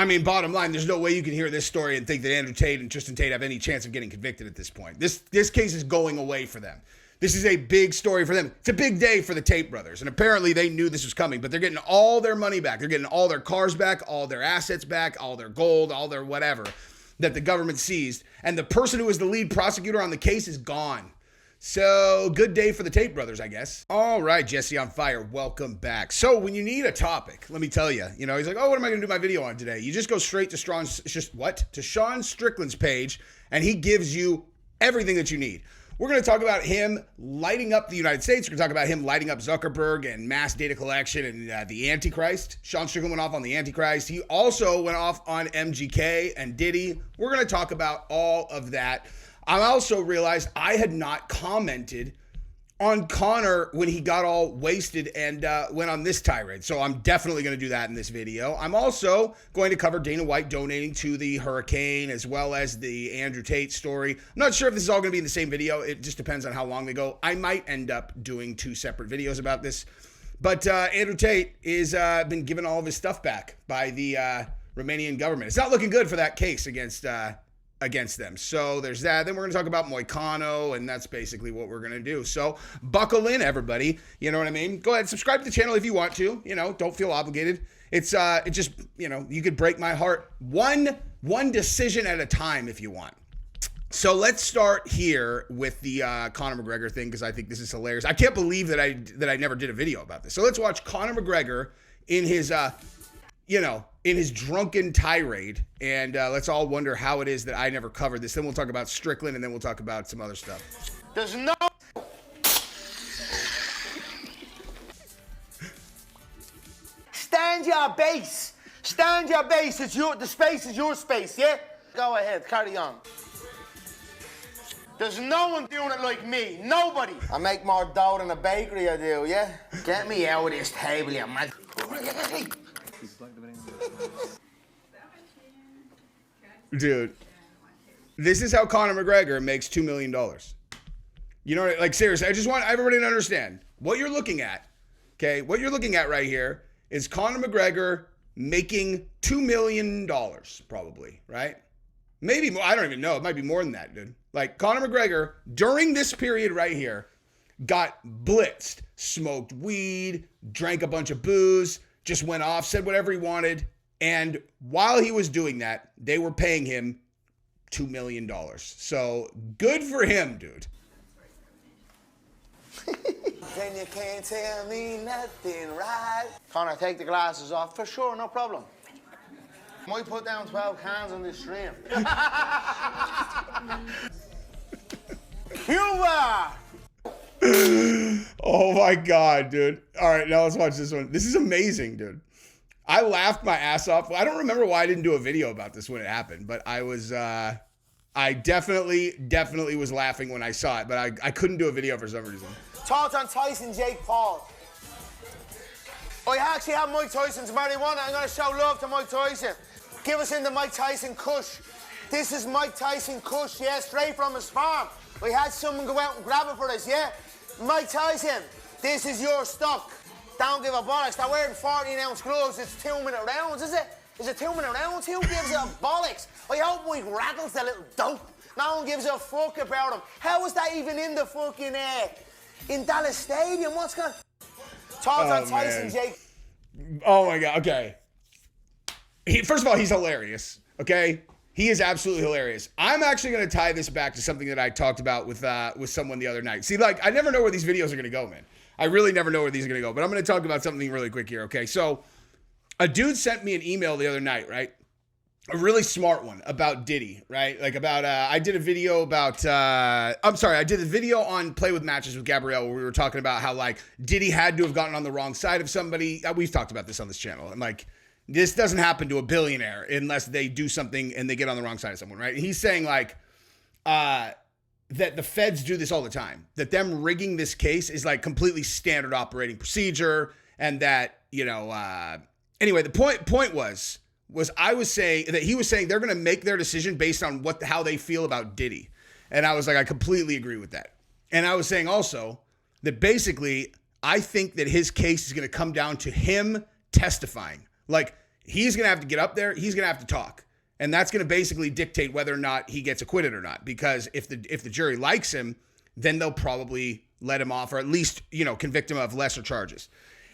I mean, bottom line, there's no way you can hear this story and think that Andrew Tate and Tristan Tate have any chance of getting convicted at this point. This case is going away for them. This is a big story for them. It's a big day for the Tate brothers. And apparently they knew this was coming, but they're getting all their money back. They're getting all their cars back, all their assets back, all their gold, all their whatever that the government seized. And the person who was the lead prosecutor on the case is gone. So good day for the Tate brothers, I guess. All right, Jesse on Fire, welcome back. So when you need a topic, let me tell you, he's like, oh, what am I going to do my video on today? You just go straight to Sean Strickland's page, and he gives you everything that you need. We're going to talk about him lighting up the United States. We're going to talk about him lighting up Zuckerberg and mass data collection and the Antichrist. Sean Strickland went off on the Antichrist. He also went off on MGK and Diddy. We're going to talk about all of that. I also realized I had not commented on Conor when he got all wasted and went on this tirade. So I'm definitely going to do that in this video. I'm also going to cover Dana White donating to the hurricane as well as the Andrew Tate story. I'm not sure if this is all going to be in the same video. It just depends on how long they go. I might end up doing 2 separate videos about this. But Andrew Tate is been given all of his stuff back by the Romanian government. It's not looking good for that case against them. So there's that. Then we're going to talk about Moicano, and that's basically what we're going to do. So buckle in, everybody. You know what I mean? Go ahead, subscribe to the channel if you want to. Don't feel obligated. It just, you could break my heart one decision at a time if you want. So let's start here with the Conor McGregor thing, because I think this is hilarious. I can't believe that I never did a video about this. So let's watch Conor McGregor in his in his drunken tirade, and let's all wonder how it is that I never covered this. Then we'll talk about Strickland, and then we'll talk about some other stuff. There's no... Stand your base. Stand your base. The space is your space, yeah? Go ahead, carry on. There's no one doing it like me. Nobody. I make more dough than a bakery, I do, yeah? Get me out of this table, you man. Dude, this is how Conor McGregor makes $2 million. You know, like seriously, I just want everybody to understand what you're looking at. Okay, what you're looking at right here is Conor McGregor making $2 million, probably, right? Maybe more. I don't even know. It might be more than that, dude. Like Conor McGregor during this period right here got blitzed, smoked weed, drank a bunch of booze, just went off, said whatever he wanted. And while he was doing that, they were paying him $2 million. So good for him, dude. Then you can't tell me nothing, right? Conor, take the glasses off. For sure, no problem. Might put down 12 cans on this stream. You are! Oh my God, dude. All right, now let's watch this one. This is amazing, dude. I laughed my ass off. I don't remember why I didn't do a video about this when it happened, but I definitely was laughing when I saw it, but I couldn't do a video for some reason. Thoughts on Tyson, Jake Paul? I actually have Mike Tyson's marijuana. I'm going to show love to Mike Tyson. Give us in the Mike Tyson Kush. This is Mike Tyson Kush, yeah, straight from his farm. We had someone go out and grab it for us, yeah? Mike Tyson, this is your stock. Don't give a bollocks. They're wearing 14-ounce gloves. It's 2-minute rounds, is it? Is it 2-minute rounds? Who gives a bollocks? I hope Mike rattles the little dope. No one gives a fuck about him. How is that even in the fucking, in Dallas Stadium? What's going on? Thoughts on Tyson, Jake? Oh my God, okay. First of all, he's hilarious, okay? He is absolutely hilarious. I'm actually going to tie this back to something that I talked about with someone the other night. See, like, I never know where these videos are going to go, man. I really never know where these are going to go. But I'm going to talk about something really quick here, okay? So, a dude sent me an email the other night, right? A really smart one about Diddy, right? Like about, I did a video about, I did a video on Play With Matches with Gabrielle where we were talking about how, like, Diddy had to have gotten on the wrong side of somebody. We've talked about this on this channel. And, like, this doesn't happen to a billionaire unless they do something and they get on the wrong side of someone, right? And he's saying, like, that the feds do this all the time, that them rigging this case is like completely standard operating procedure. And that, anyway, the point was I was saying that he was saying they're going to make their decision based on how they feel about Diddy. And I was like, I completely agree with that. And I was saying also that basically I think that his case is going to come down to him testifying. Like he's going to have to get up there. He's going to have to talk. And that's going to basically dictate whether or not he gets acquitted or not. Because if the jury likes him, then they'll probably let him off, or at least, convict him of lesser charges.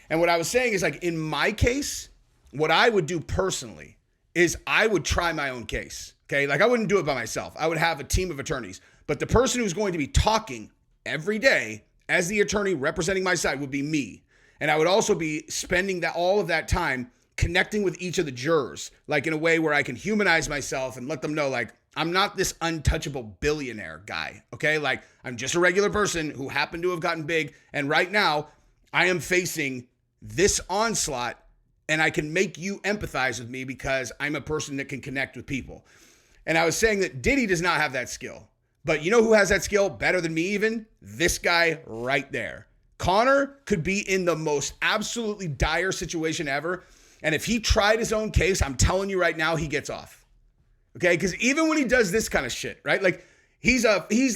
And what I was saying is, like, in my case, what I would do personally is I would try my own case. Okay. Like, I wouldn't do it by myself. I would have a team of attorneys, but the person who's going to be talking every day as the attorney representing my side would be me. And I would also be spending all of that time connecting with each of the jurors, like in a way where I can humanize myself and let them know, like, I'm not this untouchable billionaire guy, okay? Like, I'm just a regular person who happened to have gotten big, and right now I am facing this onslaught, and I can make you empathize with me because I'm a person that can connect with people. And I was saying that Diddy does not have that skill, but you know who has that skill better than me even? This guy right there. Conor could be in the most absolutely dire situation ever, and if he tried his own case, I'm telling you right now, he gets off. Okay? Because even when he does this kind of shit, right? Like, he's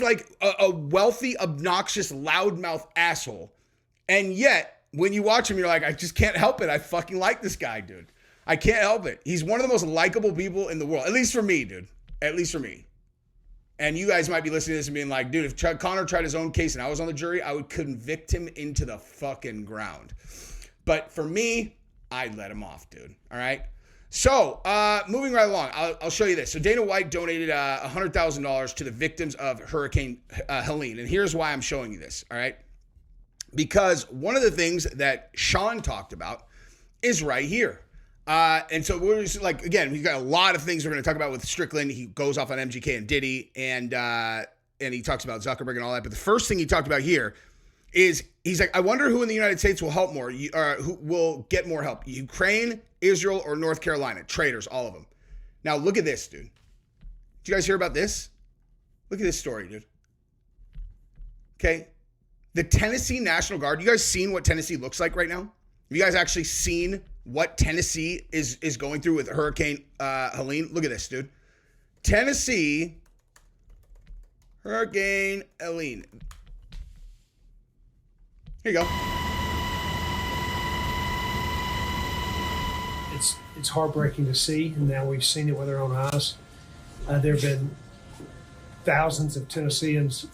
like a wealthy, obnoxious, loudmouth asshole. And yet, when you watch him, you're like, I just can't help it. I fucking like this guy, dude. I can't help it. He's one of the most likable people in the world. At least for me, dude. At least for me. And you guys might be listening to this and being like, dude, if Conor tried his own case and I was on the jury, I would convict him into the fucking ground. But for me, I'd let him off, dude. All right? So, moving right along, I'll show you this. So, Dana White donated $100,000 to the victims of Hurricane Helene. And here's why I'm showing you this, all right? Because one of the things that Sean talked about is right here. And so we're just like, again, we've got a lot of things we're going to talk about with Strickland. He goes off on MGK and Diddy, and he talks about Zuckerberg and all that. But the first thing he talked about here is he's like, I wonder who in the United States will help more, who will get more help. Ukraine, Israel, or North Carolina. Traitors, all of them. Now, look at this, dude. Did you guys hear about this? Look at this story, dude. Okay. The Tennessee National Guard. You guys seen what Tennessee looks like right now? Have you guys actually seen what Tennessee is going through with Hurricane Helene? Look at this, dude. Tennessee, Hurricane Helene. Here you go. It's heartbreaking to see, and now we've seen it with our own eyes. There have been thousands of Tennesseans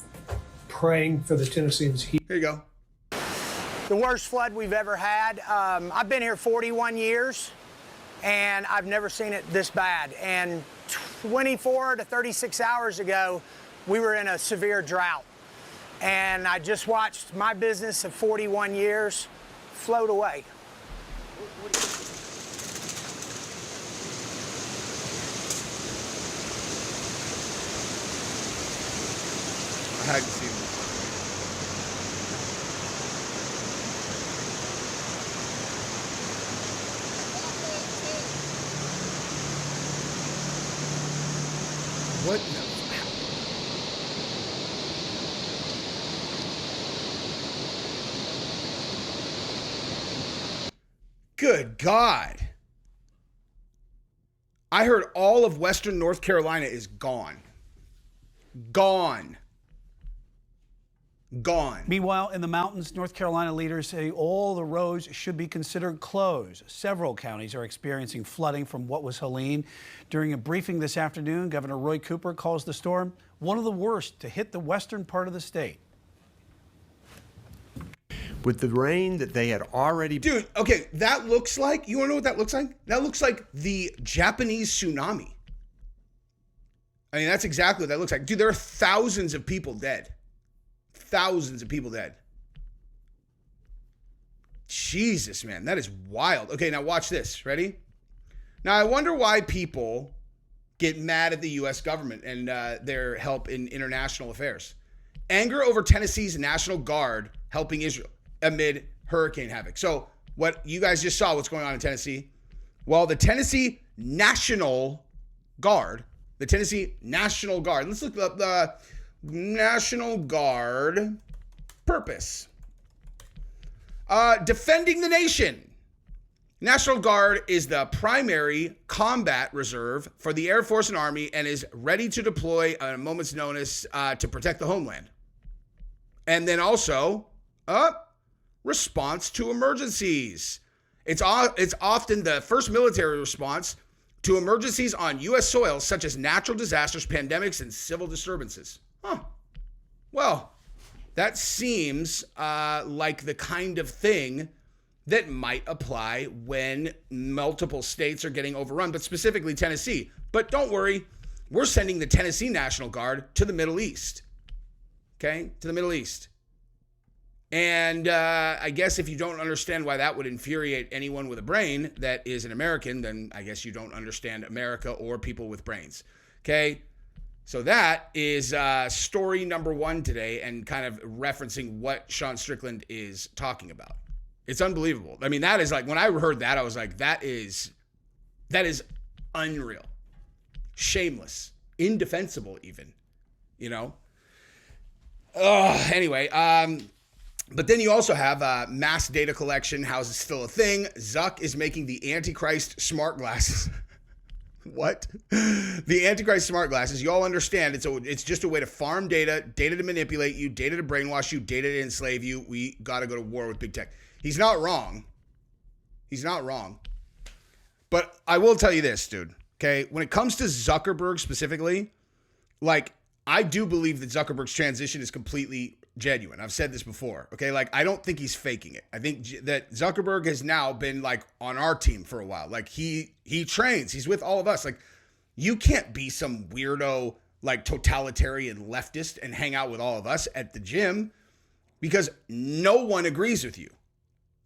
praying for the Tennesseans. Here you go. The worst flood we've ever had. I've been here 41 years, and I've never seen it this bad. And 24 to 36 hours ago, we were in a severe drought. And I just watched my business of 41 years float away. I hadn't seen this. What? Good God. I heard all of Western North Carolina is gone. Gone. Gone. Meanwhile, in the mountains, North Carolina leaders say all the roads should be considered closed. Several counties are experiencing flooding from what was Helene. During a briefing this afternoon, Governor Roy Cooper calls the storm one of the worst to hit the western part of the state. With the rain that they had already... Dude, okay, that looks like... You want to know what that looks like? That looks like the Japanese tsunami. I mean, that's exactly what that looks like. Dude, there are thousands of people dead. Thousands of people dead. Jesus, man, that is wild. Okay, now watch this. Ready? Now, I wonder why people get mad at the U.S. government and their help in international affairs. Anger over Tennessee's National Guard helping Israel amid hurricane havoc. So what you guys just saw, what's going on in Tennessee? Well, the Tennessee National Guard, let's look up the National Guard purpose. Defending the nation. National Guard is the primary combat reserve for the Air Force and Army and is ready to deploy at a moment's notice to protect the homeland. And then also, response to emergencies. It's often the first military response to emergencies on U.S. soil, such as natural disasters, pandemics, and civil disturbances. Huh. Well, that seems like the kind of thing that might apply when multiple states are getting overrun, but specifically Tennessee. But don't worry, we're sending the Tennessee National Guard to the Middle East. Okay? To the Middle East. And I guess if you don't understand why that would infuriate anyone with a brain that is an American, then I guess you don't understand America or people with brains. Okay? So that is story number 1 today, and kind of referencing what Sean Strickland is talking about. It's unbelievable. I mean, that is like, when I heard that, I was like, that is unreal. Shameless. Indefensible even. You know? Anyway, but then you also have mass data collection. How's it still a thing? Zuck is making the Antichrist smart glasses. What? The Antichrist smart glasses. You all understand it's just a way to farm data to manipulate you, data to brainwash you, data to enslave you. We got to go to war with big tech. He's not wrong. He's not wrong. But I will tell you this, dude. Okay? When it comes to Zuckerberg specifically, like, I do believe that Zuckerberg's transition is completely genuine. I've said this before. Okay? Like, I don't think he's faking it. I think that Zuckerberg has now been, like, on our team for a while. Like, he trains. He's with all of us. Like, you can't be some weirdo, like, totalitarian leftist and hang out with all of us at the gym, because no one agrees with you.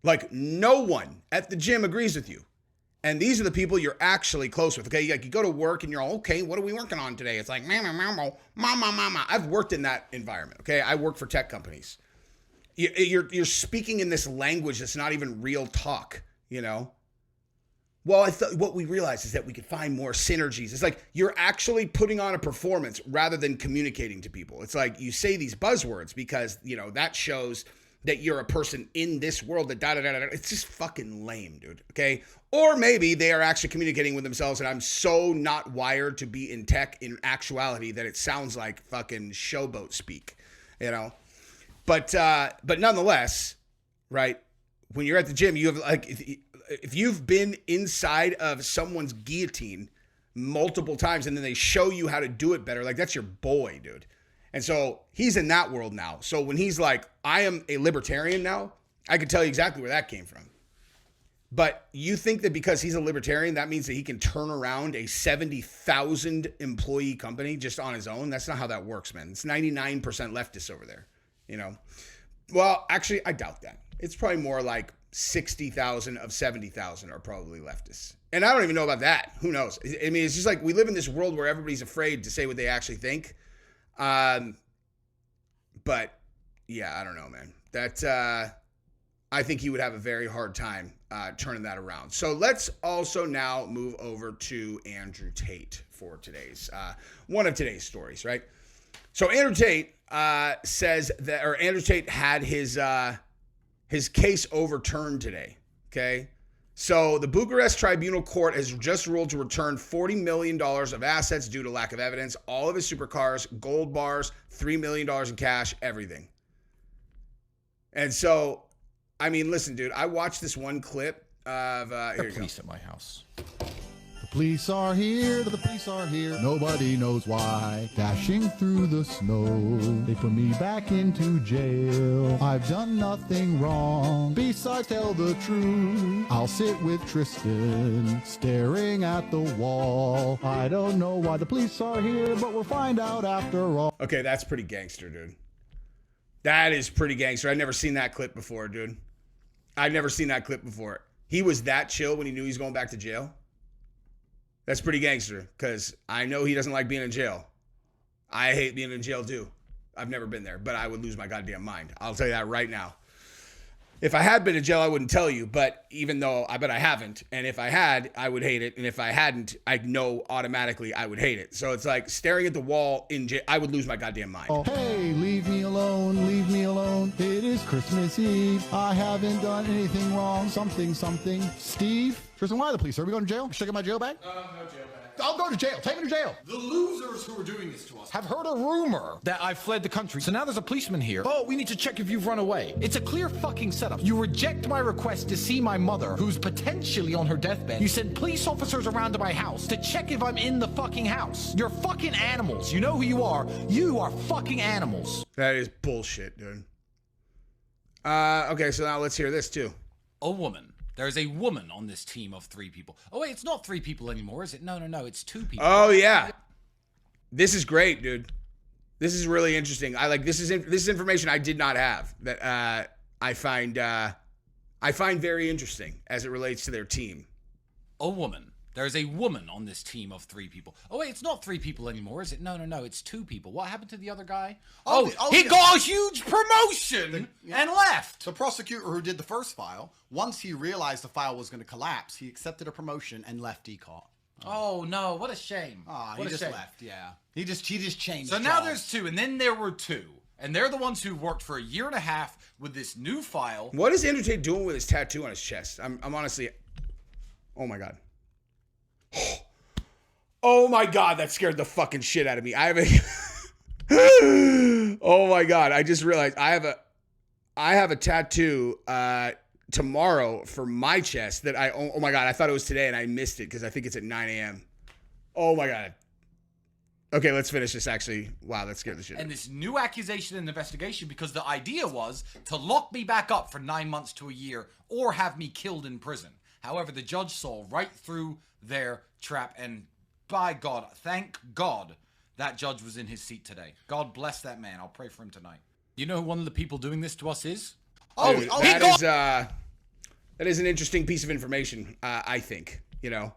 Like, no one at the gym agrees with you. And these are the people you're actually close with, okay? Like, you go to work and you're all, okay, what are we working on today? It's like, mama. I've worked in that environment, okay? I work for tech companies. You're speaking in this language that's not even real talk, you know? Well, I thought what we realized is that we could find more synergies. It's like you're actually putting on a performance rather than communicating to people. It's like you say these buzzwords because, you know, that shows that you're a person in this world that da-da-da-da-da. It's just fucking lame, dude, okay? Or maybe they are actually communicating with themselves, and I'm so not wired to be in tech in actuality that it sounds like fucking showboat speak, you know? But nonetheless, right, when you're at the gym, you have, like, if you've been inside of someone's guillotine multiple times and then they show you how to do it better, like, that's your boy, dude. And so he's in that world now. So when he's like, I am a libertarian now, I can tell you exactly where that came from. But you think that because he's a libertarian, that means that he can turn around a 70,000 employee company just on his own? That's not how that works, man. It's 99% leftists over there, you know? Well, actually, I doubt that. It's probably more like 60,000 of 70,000 are probably leftists. And I don't even know about that. Who knows? I mean, it's just like we live in this world where everybody's afraid to say what they actually think. But yeah, I don't know, man. That I think he would have a very hard time turning that around. So let's also now move over to Andrew Tate for today's one of today's stories, right? So Andrew Tate says that, or Andrew Tate had his case overturned today. Okay. So the Bucharest Tribunal Court has just ruled to return $40 million of assets due to lack of evidence, all of his supercars, gold bars, $3 million in cash, everything. And so, I mean, listen, dude, I watched this one clip of, here you go. Police at my house. The police are here, the police are here. Nobody knows why. Dashing through the snow, they put me back into jail. I've done nothing wrong, besides tell the truth. I'll sit with Tristan, staring at the wall. I don't know why the police are here, but we'll find out after all. Okay, that's pretty gangster, dude. That is pretty gangster. I've never seen that clip before, dude. I've never seen that clip before. He was that chill when he knew he was going back to jail? That's pretty gangster, because I know he doesn't like being in jail. I hate being in jail too. I've never been there, but I would lose my goddamn mind. I'll tell you that right now. If I had been in jail, I wouldn't tell you, but even though I bet I haven't, and if I had, I would hate it, and if I hadn't, I know automatically I would hate it. So it's like staring at the wall in jail, I would lose my goddamn mind. Oh, hey, leave me alone, leave me alone. It is Christmas Eve. I haven't done anything wrong. Something. Steve? Tristan, why the police? Are we going to jail? Should I get my jail bag? No jail bag. I'll go to jail. Take me to jail. The losers who are doing this to us have heard a rumor that I fled the country. So now there's a policeman here. Oh, we need to check if you've run away. It's a clear fucking setup. You reject my request to see my mother, who's potentially on her deathbed. You send police officers around to my house to check if I'm in the fucking house. You're fucking animals. You know who you are. You are fucking animals. That is bullshit, dude. Okay, so now let's hear this too. A woman. There is a woman on this team of 3 people. Oh, wait, it's not 3 people anymore, is it? No, it's 2 people. Oh, yeah. This is great, dude. This is really interesting. I like this is information I did not have that I find very interesting as it relates to their team. A woman. There is a woman on this team of 3 people. Oh, wait, it's not 3 people anymore, is it? No, it's 2 people. What happened to the other guy? He got a huge promotion and left. The prosecutor who did the first file, once he realized the file was going to collapse, he accepted a promotion and left DCOT. Oh, no, what a shame. He just left, yeah. He just changed So now there's 2, and then there were 2. And they're the ones who worked for a year and a half with this new file. What is Andrew Tate doing with his tattoo on his chest? I'm honestly... Oh, my God. Oh my God, that scared the fucking shit out of me. I have a Oh my God, I just realized I have a tattoo tomorrow for my chest that oh my God, I thought it was today and I missed it because I think it's at 9 a.m. Oh my God. Okay, let's finish this actually. Wow, that scared the shit out of me. And this new accusation and investigation because the idea was to lock me back up for 9 months to a year or have me killed in prison. However, the judge saw right through their trap, and by God, thank God that judge was in his seat today. God bless that man. I'll pray for him tonight. You know who one of the people doing this to us is? Dude, that is an interesting piece of information, I think. You know,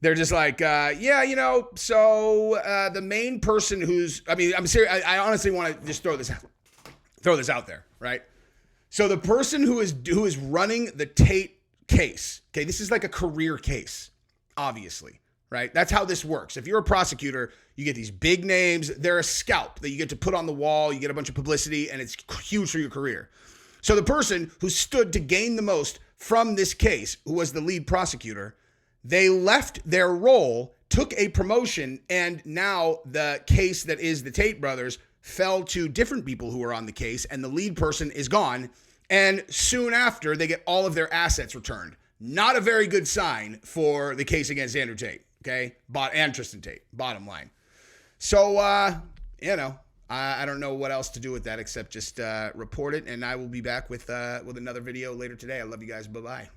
they're just like, yeah, you know, so the main person who's, I mean, I'm serious. I honestly want to just throw this out there, right? So the person who is running the Tate case, okay, this is like a career case, obviously, right? That's how this works. If you're a prosecutor, you get these big names. They're a scalp that you get to put on the wall. You get a bunch of publicity, and it's huge for your career. So the person who stood to gain the most from this case, who was the lead prosecutor, they left their role, took a promotion, and now the case that is the Tate brothers fell to different people who were on the case, and the lead person is gone. And soon after, they get all of their assets returned. Not a very good sign for the case against Andrew Tate, okay? And Tristan Tate, bottom line. So, you know, I don't know what else to do with that except just report it, and I will be back with another video later today. I love you guys. Bye-bye.